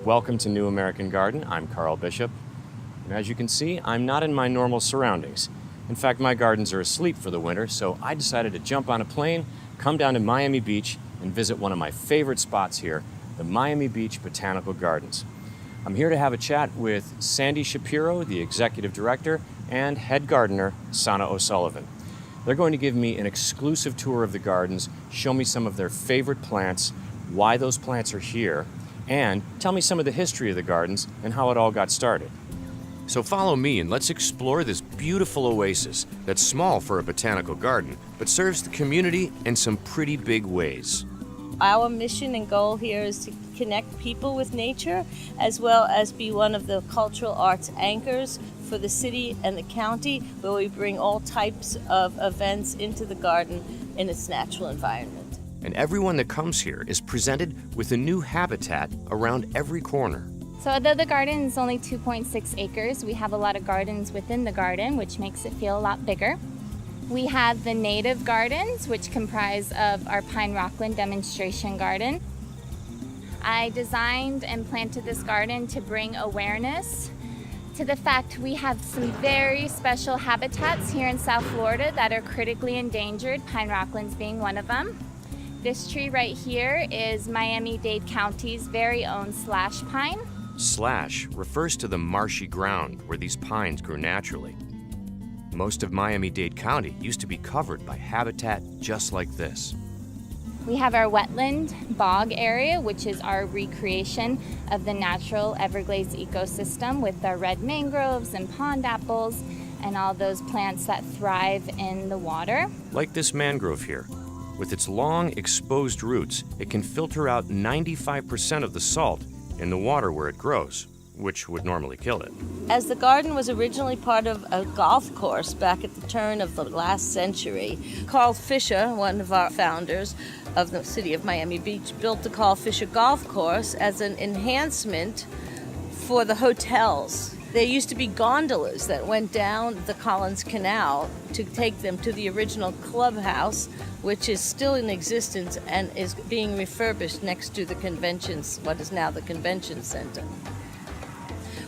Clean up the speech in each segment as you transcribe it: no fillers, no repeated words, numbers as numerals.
Welcome to New American Garden. I'm Carl Bishop. And as you can see, I'm not in my normal surroundings. In fact, my gardens are asleep for the winter, so I decided to jump on a plane, come down to Miami Beach, and visit one of my favorite spots here, the Miami Beach Botanical Gardens. I'm here to have a chat with Sandy Shapiro, the executive director, and head gardener, Sana O'Sullivan. They're going to give me an exclusive tour of the gardens, show me some of their favorite plants, why those plants are here, and tell me some of the history of the gardens and how it all got started. So follow me and let's explore this beautiful oasis that's small for a botanical garden, but serves the community in some pretty big ways. Our mission and goal here is to connect people with nature, as well as be one of the cultural arts anchors for the city and the county, where we bring all types of events into the garden in its natural environment. And everyone that comes here is presented with a new habitat around every corner. So although the garden is only 2.6 acres, we have a lot of gardens within the garden, which makes it feel a lot bigger. We have the native gardens, which comprise of our Pine Rockland demonstration garden. I designed and planted this garden to bring awareness to the fact we have some very special habitats here in South Florida that are critically endangered, Pine Rocklands being one of them. This tree right here is Miami-Dade County's very own slash pine. Slash refers to the marshy ground where these pines grew naturally. Most of Miami-Dade County used to be covered by habitat just like this. We have our wetland bog area, which is our recreation of the natural Everglades ecosystem with our red mangroves and pond apples and all those plants that thrive in the water. Like this mangrove here. With its long, exposed roots, it can filter out 95% of the salt in the water where it grows, which would normally kill it. As the garden was originally part of a golf course back at the turn of the last century, Carl Fisher, one of our founders of the city of Miami Beach, built the Carl Fisher Golf Course as an enhancement for the hotels. There used to be gondolas that went down the Collins Canal to take them to the original clubhouse, which is still in existence and is being refurbished next to the conventions, what is now the convention center.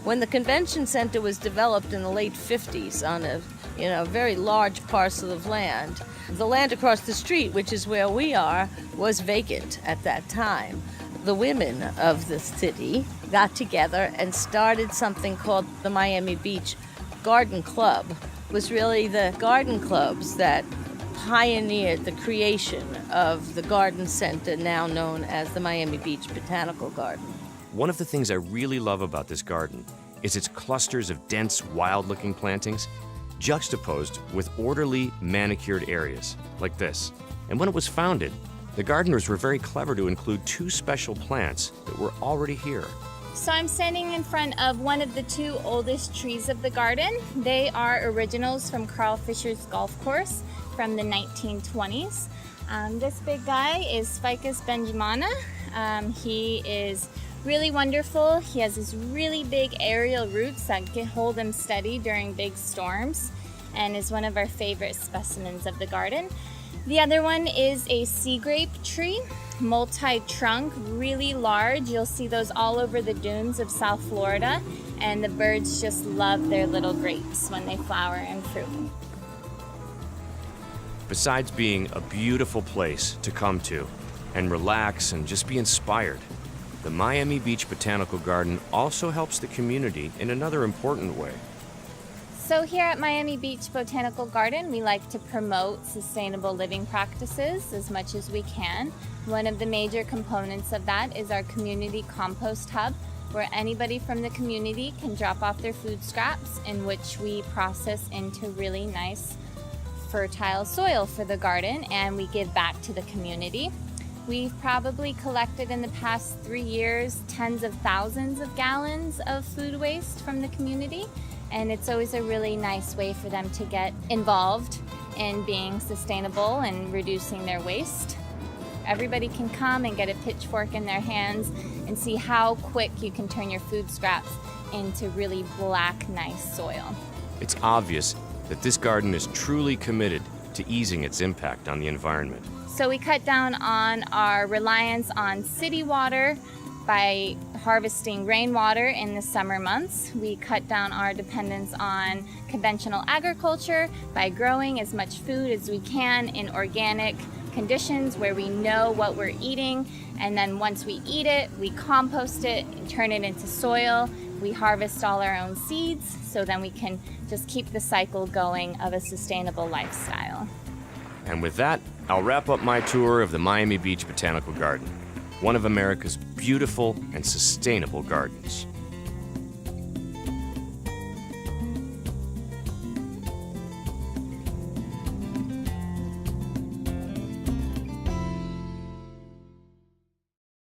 When the convention center was developed in the late 50s on a very large parcel of land, the land across the street, which is where we are, was vacant at that time. The women of the city got together and started something called the Miami Beach Garden Club. It was really the garden clubs that pioneered the creation of the garden center now known as the Miami Beach Botanical Garden. One of the things I really love about this garden is its clusters of dense, wild-looking plantings juxtaposed with orderly, manicured areas like this. And when it was founded, the gardeners were very clever to include two special plants that were already here. So I'm standing in front of one of the two oldest trees of the garden. They are originals from Carl Fisher's golf course from the 1920s. This big guy is Ficus benjamina. He is really wonderful. He has these really big aerial roots that can hold him steady during big storms and is one of our favorite specimens of the garden. The other one is a sea grape tree, multi-trunk, really large. You'll see those all over the dunes of South Florida, and the birds just love their little grapes when they flower and fruit. Besides being a beautiful place to come to and relax and just be inspired, the Miami Beach Botanical Garden also helps the community in another important way. So here at Miami Beach Botanical Garden, we like to promote sustainable living practices as much as we can. One of the major components of that is our community compost hub, where anybody from the community can drop off their food scraps, in which we process into really nice fertile soil for the garden, and we give back to the community. We've probably collected in the past 3 years tens of thousands of gallons of food waste from the community, and it's always a really nice way for them to get involved in being sustainable and reducing their waste. Everybody can come and get a pitchfork in their hands and see how quick you can turn your food scraps into really black, nice soil. It's obvious that this garden is truly committed to easing its impact on the environment? So we cut down on our reliance on city water by harvesting rainwater in the summer months. We cut down our dependence on conventional agriculture by growing as much food as we can in organic conditions where we know what we're eating. And then once we eat it, we compost it and turn it into soil. We harvest all our own seeds, so then we can just keep the cycle going of a sustainable lifestyle. And with that, I'll wrap up my tour of the Miami Beach Botanical Garden, one of America's beautiful and sustainable gardens.